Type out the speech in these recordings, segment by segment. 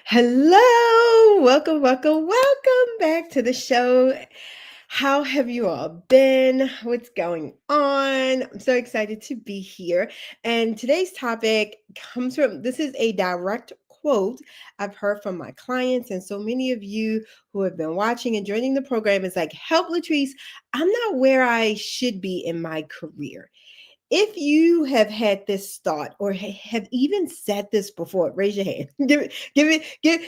Hello, welcome back to the show. How have you all been? What's going on? I'm so excited to be here. And today's topic comes from this is a direct quote I've heard from my clients, and so many of you who have been watching and joining the program is like, help Latrice, I'm not where I should be in my career. If you have had this thought or have even said this before, raise your hand.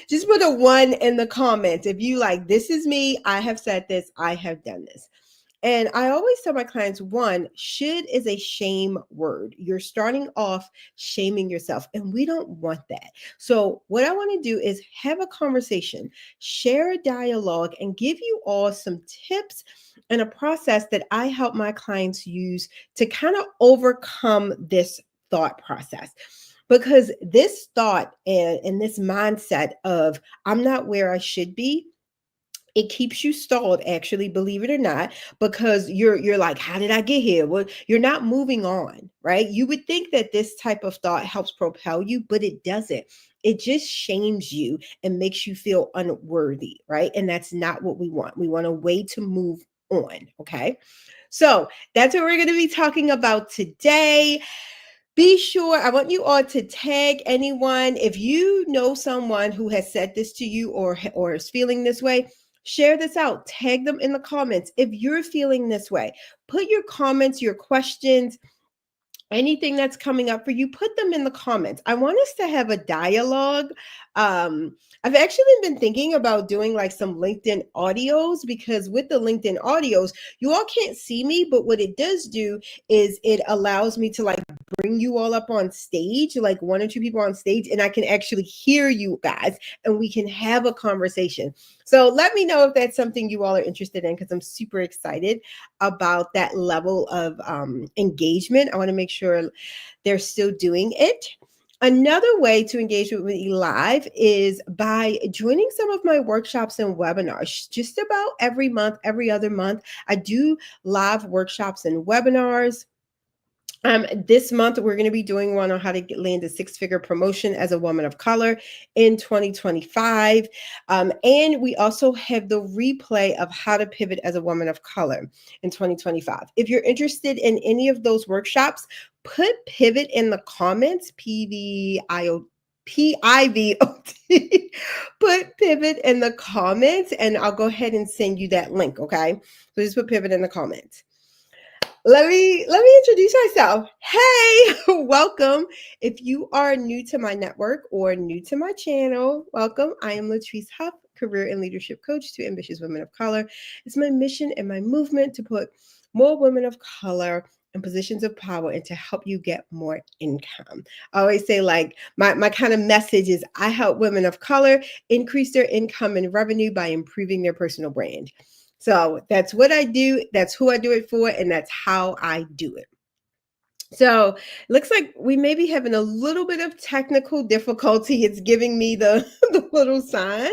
Just put a one in the comments. If you like, this is me, I have said this, I have done this. And I always tell my clients one, should is a shame word. You're starting off shaming yourself, and we don't want that. So, what I want to do is have a conversation, share a dialogue, and give you all some tips and a process that I help my clients use to kind of overcome this thought process. Because this thought and this mindset of I'm not where I should be, it keeps you stalled, actually, believe it or not, because you're like, how did I get here? Well, you're not moving on, right? You would think that this type of thought helps propel you, but it doesn't. It just shames you and makes you feel unworthy, right? And that's not what we want. We want a way to move on. Okay, so that's what we're going to be talking about today. Be sure, I want you all to tag anyone. If you know someone who has said this to you or is feeling this way, share this out. Tag them in the comments. If you're feeling this way, put your comments, your questions, anything that's coming up for you, put them in the comments. I want us to have a dialogue. I've actually been thinking about doing like some LinkedIn audios, because with the LinkedIn audios, you all can't see me, but what it does do is it allows me to like bring you all up on stage, like one or two people on stage, and I can actually hear you guys and we can have a conversation. So let me know if that's something you all are interested in, because I'm super excited about that level of engagement. I want to make sure they're still doing it. Another way to engage with me live is by joining some of my workshops and webinars. Just about every month, every other month, I do live workshops and webinars. This month, we're going to be doing one on how to land a six-figure promotion as a woman of color in 2025. And we also have the replay of how to pivot as a woman of color in 2025. If you're interested in any of those workshops, put pivot in the comments, PIVOT. Put pivot in the comments, and I'll go ahead and send you that link. Okay. So just put pivot in the comments. Let me introduce myself. Hey, welcome. If you are new to my network or new to my channel, welcome. I am Latrice Huff, career and leadership coach to ambitious women of color. It's my mission and my movement to put more women of color in positions of power and to help you get more income. I always say, like, my kind of message is I help women of color increase their income and revenue by improving their personal brand. So that's what I do. That's who I do it for. And that's how I do it. So looks like we may be having a little bit of technical difficulty. It's giving me the, the little sign,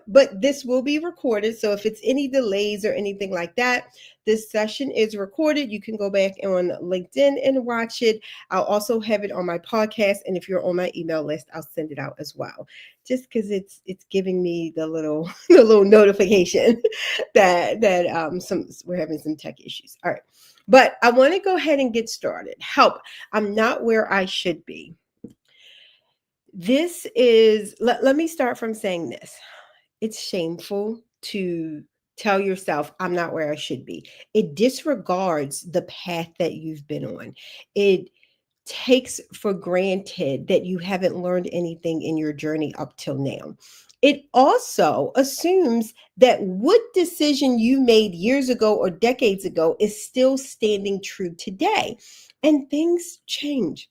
but this will be recorded. So if it's any delays or anything like that, this session is recorded. You can go back on LinkedIn and watch it. I'll also have it on my podcast, and if you're on my email list, I'll send it out as well. Just because it's giving me the little the little notification that some we're having some tech issues. All right. But I want to go ahead and get started. Help. I'm not where I should be. This is, let me start from saying this. It's shameful to tell yourself, I'm not where I should be. It disregards the path that you've been on. It takes for granted that you haven't learned anything in your journey up till now. It also assumes that what decision you made years ago or decades ago is still standing true today. And things change.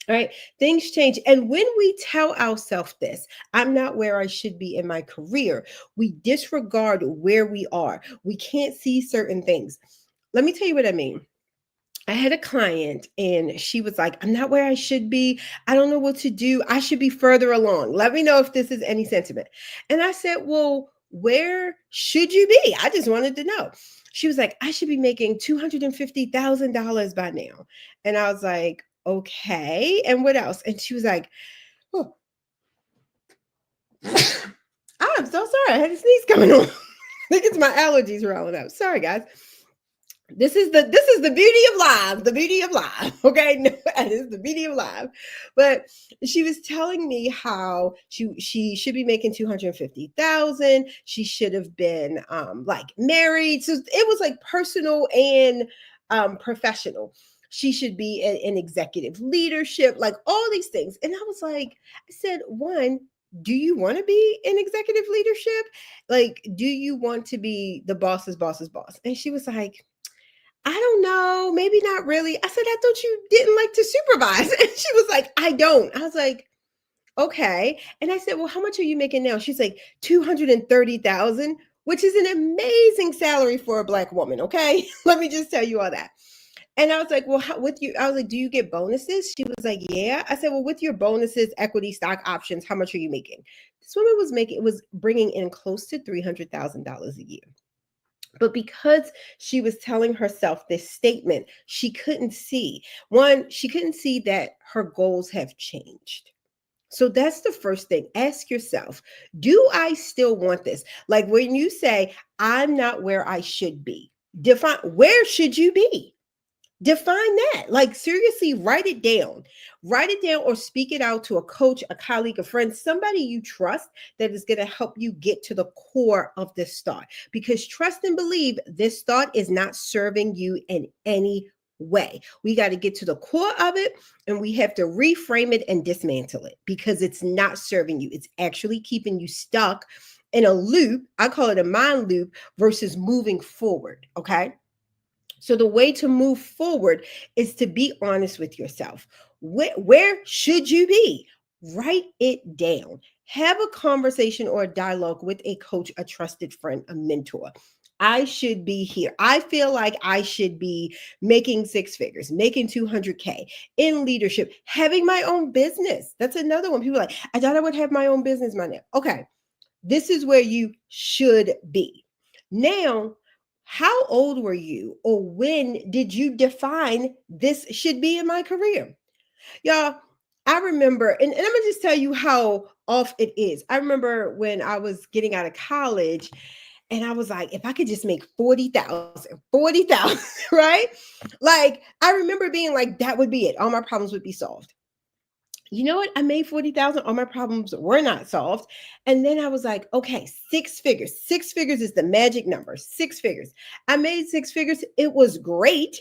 Right? Things change. And when we tell ourselves this, I'm not where I should be in my career, we disregard where we are. We can't see certain things. Let me tell you what I mean. I had a client and she was like, I'm not where I should be. I don't know what to do. I should be further along. Let me know if this is any sentiment. And I said, well, where should you be? I just wanted to know. She was like, I should be making $250,000 by now. And I was like, okay. And what else? And she was like, oh, going on? I think it's my allergies rolling up. Sorry, guys. This is the beauty of live, the beauty of live. Okay, no, that is the beauty of live. But she was telling me how she should be making 250,000. She should have been like married. So it was like personal and professional. She should be in executive leadership, like all these things. And I was like, I said, one, do you want to be in executive leadership? Like, do you want to be the boss's boss's boss? And she was like, I don't know, maybe not really. I said, I thought you didn't like to supervise. And she was like, I don't. I was like, okay. And I said, well, how much are you making now? She's like, 230,000, which is an amazing salary for a Black woman. Okay. Let me just tell you all that. And I was like, well, with you, I was like, do you get bonuses? She was like, yeah. I said, well, with your bonuses, equity, stock options, how much are you making? This woman was bringing in close to $300,000 a year. But because she was telling herself this statement, she couldn't see. One, she couldn't see that her goals have changed. So that's the first thing. Ask yourself, do I still want this? Like when you say, I'm not where I should be, define where should you be? Define that. Like seriously, write it down. Write it down or speak it out to a coach, a colleague, a friend, somebody you trust that is going to help you get to the core of this thought. Because trust and believe this thought is not serving you in any way. We got to get to the core of it and we have to reframe it and dismantle it because it's not serving you. It's actually keeping you stuck in a loop. I call it a mind loop versus moving forward. Okay. So the way to move forward is to be honest with yourself. Where should you be? Write it down. Have a conversation or a dialogue with a coach, a trusted friend, a mentor. I should be here. I feel like I should be making six figures, making 200K in leadership, having my own business. That's another one. People are like, I thought I would have my own business by now. Okay, this is where you should be. Now, how old were you or when did you define this should be in my career? Y'all, I remember, and I'm gonna just tell you how off it is. I remember when I was getting out of college and I was like, if I could just make 40,000, 40,000, right? Like, I remember being like, that would be it. All my problems would be solved. You know what? I made 40,000. All my problems were not solved. And then I was like, okay, six figures. Six figures is the magic number. Six figures. I made six figures. It was great.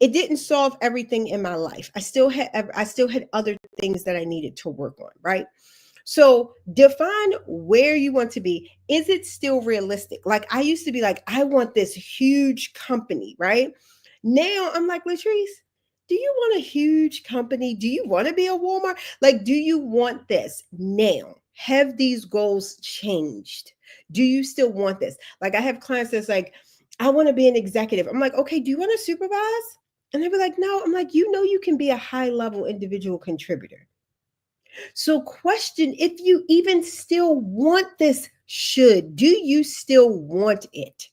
It didn't solve everything in my life. I still had other things that I needed to work on, right? So define where you want to be. Is it still realistic? Like I used to be like, I want this huge company, right? Now I'm like, Latrice, do you want a huge company? Do you want to be a Walmart? Like, do you want this now? Have these goals changed? Do you still want this? Like, I have clients that's like, I want to be an executive. I'm like, okay, do you want to supervise? And they'll be like, no. I'm like, you can be a high level individual contributor. So, question if you even still want this should, do you still want it?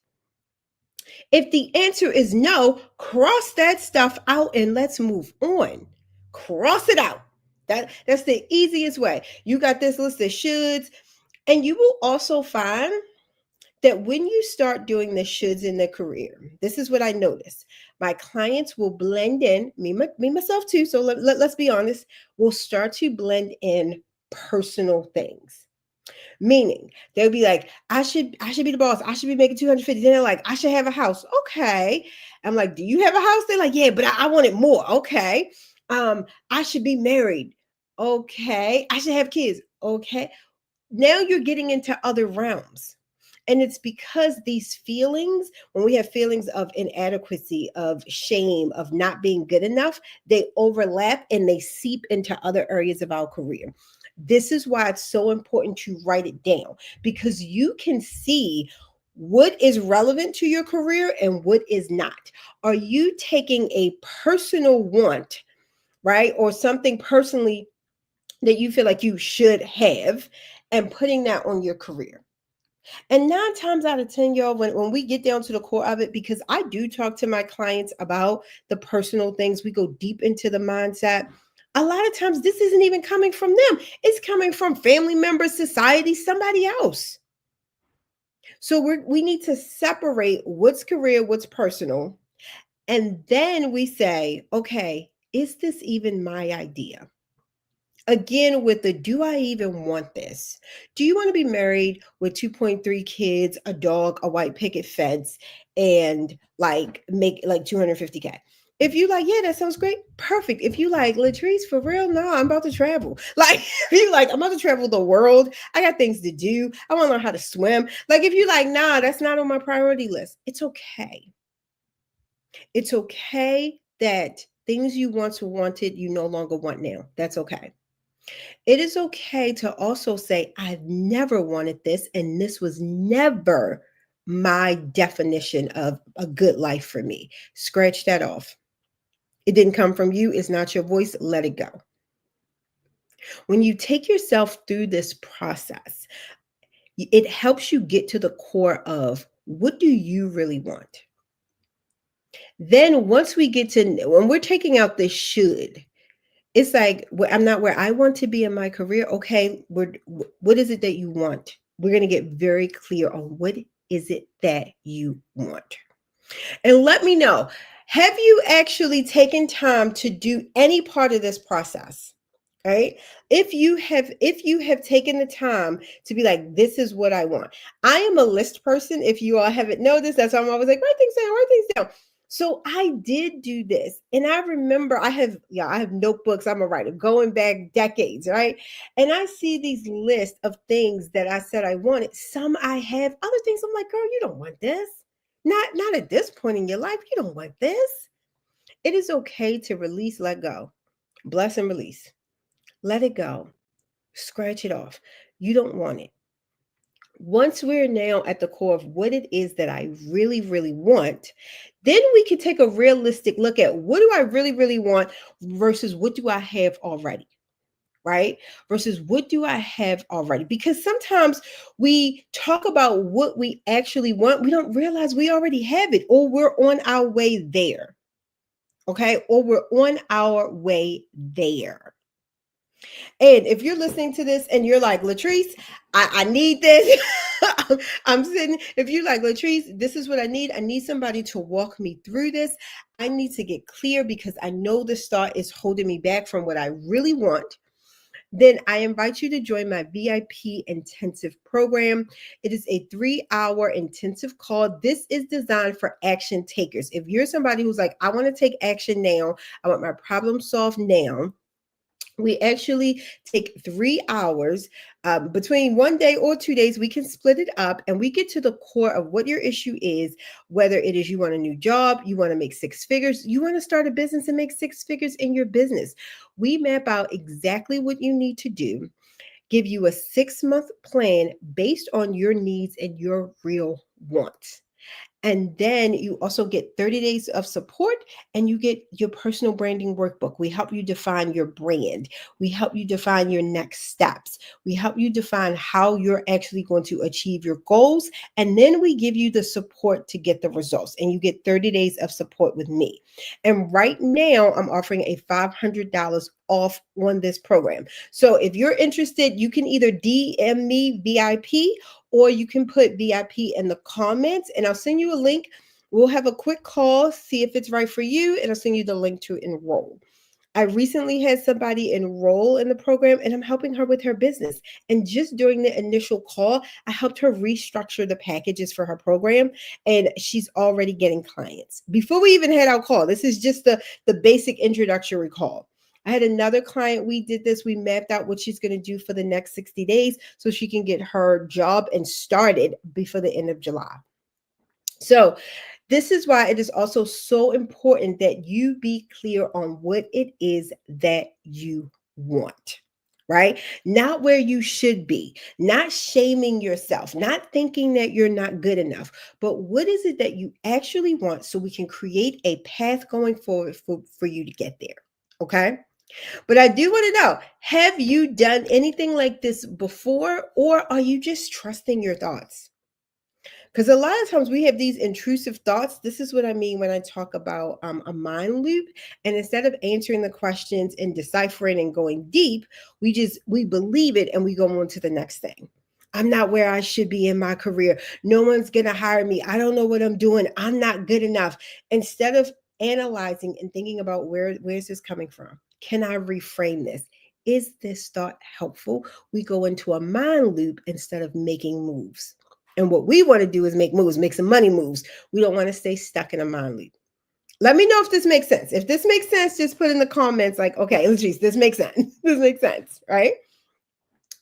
If the answer is no, cross that stuff out and let's move on. Cross it out. That's the easiest way. You got this list of shoulds, and you will also find that when you start doing the shoulds in the career, this is what I noticed. My clients will blend in, me myself too. So let's be honest, will start to blend in personal things. Meaning they'll be like, I should be the boss. I should be making 250. Then they're like, I should have a house. Okay. I'm like, do you have a house? They're like, yeah, but I want it more. Okay. I should be married. Okay. I should have kids. Okay. Now you're getting into other realms. And it's because these feelings, when we have feelings of inadequacy, of shame, of not being good enough, they overlap and they seep into other areas of our career. This is why it's so important to write it down because you can see what is relevant to your career and what is not. Are you taking a personal want, right? Or something personally that you feel like you should have and putting that on your career? And 9 times out of 10, y'all, when we get down to the core of it, because I do talk to my clients about the personal things, we go deep into the mindset. A lot of times, this isn't even coming from them, it's coming from family members, society, somebody else. So we need to separate what's career, what's personal, and then we say, okay, is this even my idea? Again, with the do I even want this? Do you want to be married with 2.3 kids, a dog, a white picket fence, and like make like 250K? If you like, yeah, that sounds great. Perfect. If you like, Latrice, for real, no, I'm about to travel. Like, if you like, I'm about to travel the world. I got things to do. I want to learn how to swim. Like, if you like, nah, that's not on my priority list. It's okay. It's okay that things you once wanted, you no longer want now. That's okay. It is okay to also say, I've never wanted this, and this was never my definition of a good life for me. Scratch that off. It didn't come from you, it's not your voice, let it go. When you take yourself through this process, it helps you get to the core of what do you really want? Then, once we get to when we're taking out the should, it's like, I'm not where I want to be in my career. Okay, what is it that you want? We're going to get very clear on what is it that you want. And let me know, have you actually taken time to do any part of this process? Right? If you have taken the time to be like, this is what I want. I am a list person. If you all haven't noticed, that's why I'm always like, write things down. So I did do this. And I remember I have notebooks. I'm a writer going back decades, right? And I see these lists of things that I said I wanted. Some I have, other things I'm like, girl, you don't want this. Not at this point in your life. You don't want this. It is okay to release, let go. Bless and release. Let it go. Scratch it off. You don't want it. Once we're now at the core of what it is that I really, really want, then we can take a realistic look at what do I really, really want versus what do I have already, right? Versus what do I have already? Because sometimes we talk about what we actually want, we don't realize we already have it, or we're on our way there, okay? Or we're on our way there. And if you're listening to this and you're like, Latrice, I need this. I'm sitting, if you're like, Latrice, this is what I need. I need somebody to walk me through this. I need to get clear because I know the start is holding me back from what I really want. Then I invite you to join my VIP intensive program. It is a 3-hour intensive call. This is designed for action takers. If you're somebody who's like, I want to take action now, I want my problem solved now, we actually take 3 hours between one day or 2 days. We can split it up and we get to the core of what your issue is, whether it is you want a new job, you want to make 6 figures, you want to start a business and make 6 figures in your business. We map out exactly what you need to do, give you a 6-month plan based on your needs and your real wants. And then you also get 30 days of support and you get your personal branding workbook. We help you define your brand. We help you define your next steps. We help you define how you're actually going to achieve your goals. And then we give you the support to get the results. And you get 30 days of support with me. And right now, I'm offering a $500 off on this program. So if you're interested, you can either DM me VIP or you can put VIP in the comments and I'll send you a link. We'll have a quick call, see if it's right for you, and I'll send you the link to enroll. I recently had somebody enroll in the program and I'm helping her with her business. And just during the initial call, I helped her restructure the packages for her program and she's already getting clients. Before we even had our call, this is just the basic introductory call. I had another client, we did this, we mapped out what she's going to do for the next 60 days so she can get her job and started before the end of July. So this is why it is also so important that you be clear on what it is that you want, right? Not where you should be, not shaming yourself, not thinking that you're not good enough, but what is it that you actually want so we can create a path going forward for you to get there, okay? But I do want to know, have you done anything like this before, or are you just trusting your thoughts? Because a lot of times we have these intrusive thoughts. This is what I mean when I talk about a mind loop. And instead of answering the questions and deciphering and going deep, we believe it and we go on to the next thing. I'm not where I should be in my career. No one's going to hire me. I don't know what I'm doing. I'm not good enough. Instead of analyzing and thinking about where's this coming from? Can I reframe this? Is this thought helpful? We go into a mind loop instead of making moves. And what we want to do is make moves, make some money moves. We don't want to stay stuck in a mind loop. Let me know if this makes sense. If this makes sense, just put in the comments like, okay, Latrice, this makes sense. This makes sense, right?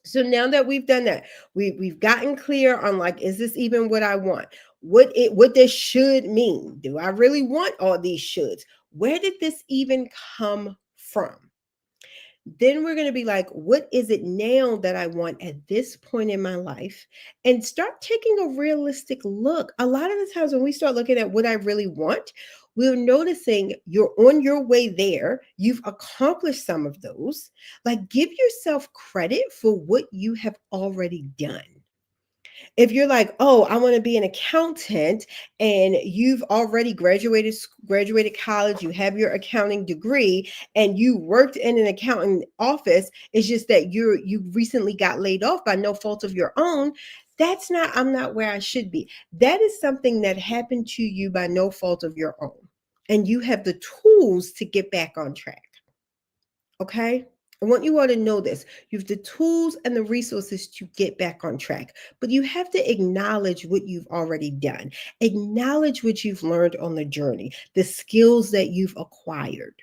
So now that we've done that, we've gotten clear on like, is this even what I want? What this should mean? Do I really want all these shoulds? Where did this even come from? Then we're going to be like, what is it now that I want at this point in my life? And start taking a realistic look. A lot of the times when we start looking at what I really want, we're noticing you're on your way there. You've accomplished some of those. Like, give yourself credit for what you have already done. If you're like, oh, I want to be an accountant, and you've already graduated college, you have your accounting degree, and you worked in an accounting office, it's just that you recently got laid off by no fault of your own. That's not, I'm not where I should be. That is something that happened to you by no fault of your own. And you have the tools to get back on track. Okay? I want you all to know this. You have the tools and the resources to get back on track, but you have to acknowledge what you've already done. Acknowledge what you've learned on the journey, the skills that you've acquired.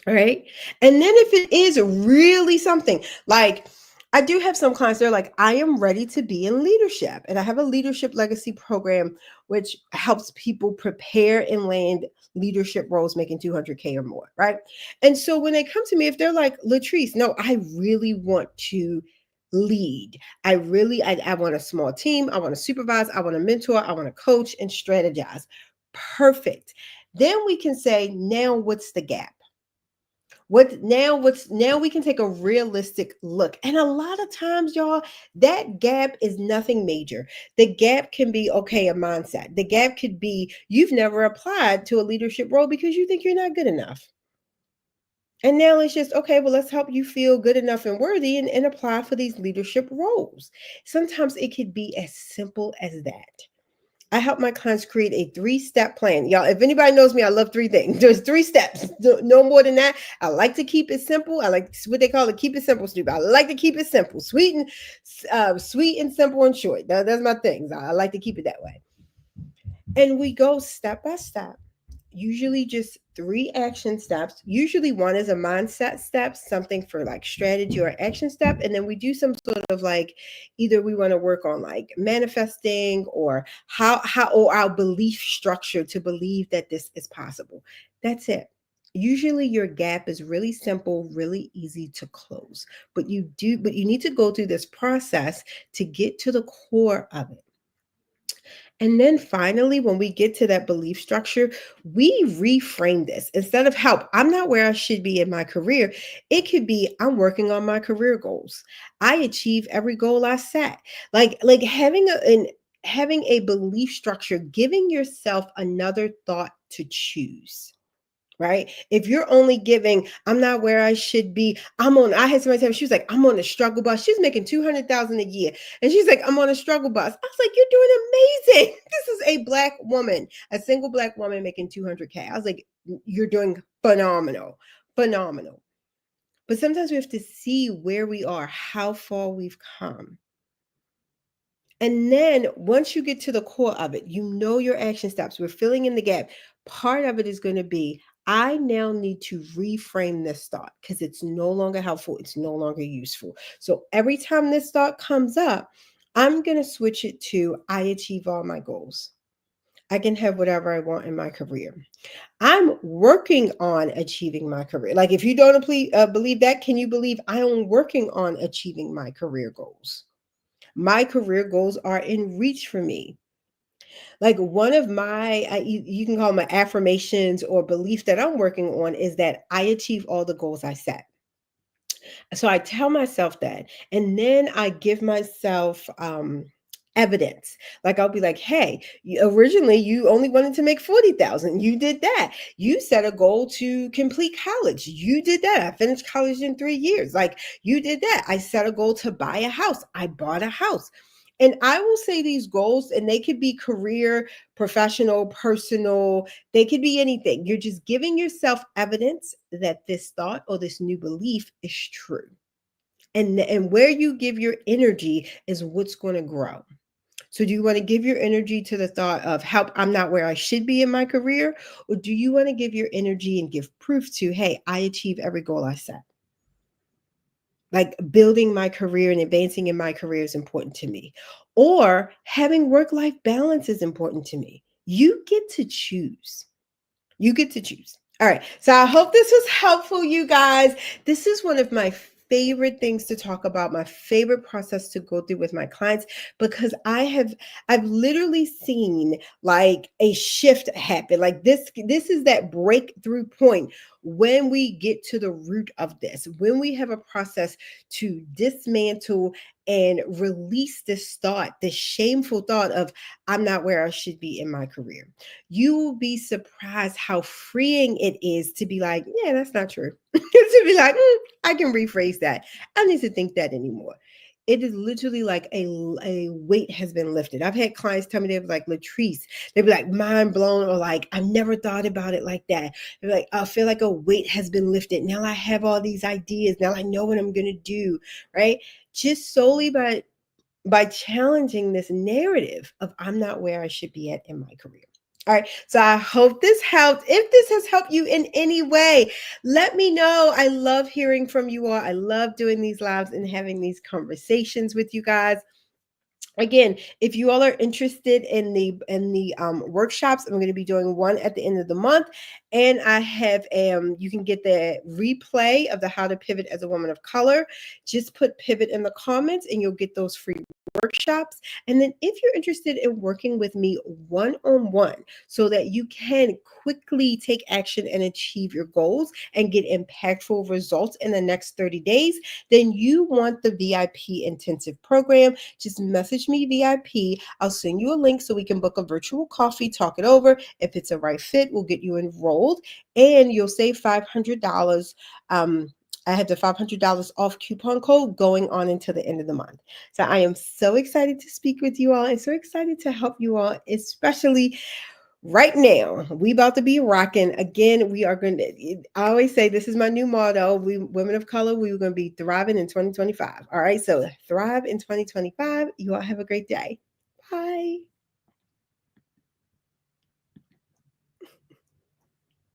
All right. And then if it is really something like, I do have some clients, they're like, I am ready to be in leadership. And I have a leadership legacy program, which helps people prepare and land leadership roles making 200K or more. Right. And so when they come to me, if they're like, Latrice, no, I really want to lead. I want a small team. I want to supervise. I want to mentor. I want to coach and strategize. Perfect. Then we can say, now what's the gap? What's now we can take a realistic look. And a lot of times, y'all, that gap is nothing major. The gap can be, okay, a mindset. The gap could be you've never applied to a leadership role because you think you're not good enough. And now it's just, okay, well, let's help you feel good enough and worthy and apply for these leadership roles. Sometimes it could be as simple as that. I help my clients create a 3-step plan. Y'all, if anybody knows me, I love 3 things. There's 3 steps, no more than that. I like to keep it simple. I like what they call it, keep it simple, stupid. I like to keep it simple, sweet and simple and short. That's my things. I like to keep it that way. And we go step by step, usually just 3 action steps. Usually one is a mindset step, something for like strategy or action step. And then we do some sort of like, either we want to work on like manifesting or how or our belief structure to believe that this is possible. That's it. Usually your gap is really simple, really easy to close. But you need to go through this process to get to the core of it. And then finally, when we get to that belief structure, we reframe this. Instead of help, I'm not where I should be in my career. It could be I'm working on my career goals. I achieve every goal I set. Like having a belief structure, giving yourself another thought to choose. Right? If you're only giving, I'm not where I should be. I had somebody tell me, she was like, I'm on a struggle bus. She's making 200,000 a year. And she's like, I'm on a struggle bus. I was like, you're doing amazing. This is a Black woman, a single Black woman making 200K. I was like, you're doing phenomenal, phenomenal. But sometimes we have to see where we are, how far we've come. And then once you get to the core of it, you know your action steps. We're filling in the gap. Part of it is going to be, I now need to reframe this thought because it's no longer helpful. It's no longer useful. So every time this thought comes up, I'm going to switch it to, I achieve all my goals. I can have whatever I want in my career. I'm working on achieving my career. Like if you don't believe that, can you believe I am working on achieving my career goals? My career goals are in reach for me. Like one of my, you can call them my affirmations or belief that I'm working on is that I achieve all the goals I set. So I tell myself that, and then I give myself evidence. Like I'll be like, hey, originally you only wanted to make 40,000. You did that. You set a goal to complete college. You did that. I finished college in 3 years. Like you did that. I set a goal to buy a house. I bought a house. And I will say these goals, and they could be career, professional, personal, they could be anything. You're just giving yourself evidence that this thought or this new belief is true. And where you give your energy is what's going to grow. So do you want to give your energy to the thought of help, I'm not where I should be in my career? Or do you want to give your energy and give proof to, hey, I achieve every goal I set? Like building my career and advancing in my career is important to me. Or having work-life balance is important to me. You get to choose. You get to choose. All right. So I hope this was helpful, you guys. This is one of my favorite things to talk about, my favorite process to go through with my clients, because I've literally seen like a shift happen. Like this is that breakthrough point when we get to the root of this, when we have a process to dismantle and release this thought, this shameful thought of I'm not where I should be in my career. You will be surprised how freeing it is to be like, yeah, that's not true. To be like, I can rephrase that. I don't need to think that anymore. It is literally like a weight has been lifted. I've had clients tell me, they were like, Latrice, they'd be like mind blown, or like, I never thought about it like that. They're like, I feel like a weight has been lifted. Now I have all these ideas. Now I know what I'm going to do. Right. Just solely by challenging this narrative of I'm not where I should be at in my career. All right. So I hope this helped. If this has helped you in any way, let me know. I love hearing from you all. I love doing these lives and having these conversations with you guys. Again, if you all are interested in the workshops, I'm going to be doing one at the end of the month, and I have you can get the replay of the How to Pivot as a Woman of Color. Just put pivot in the comments and you'll get those free workshops. And then if you're interested in working with me one-on-one so that you can quickly take action and achieve your goals and get impactful results in the next 30 days, then you want the VIP intensive program. Just message me VIP. I'll send you a link so we can book a virtual coffee, talk it over. If it's a right fit, we'll get you enrolled and you'll save $500. I have the $500 off coupon code going on until the end of the month. So I am so excited to speak with you all and so excited to help you all, especially right now. We about to be rocking. Again, we are going to, I always say this is my new motto. We women of color, we are going to be thriving in 2025. All right. So thrive in 2025. You all have a great day. Bye.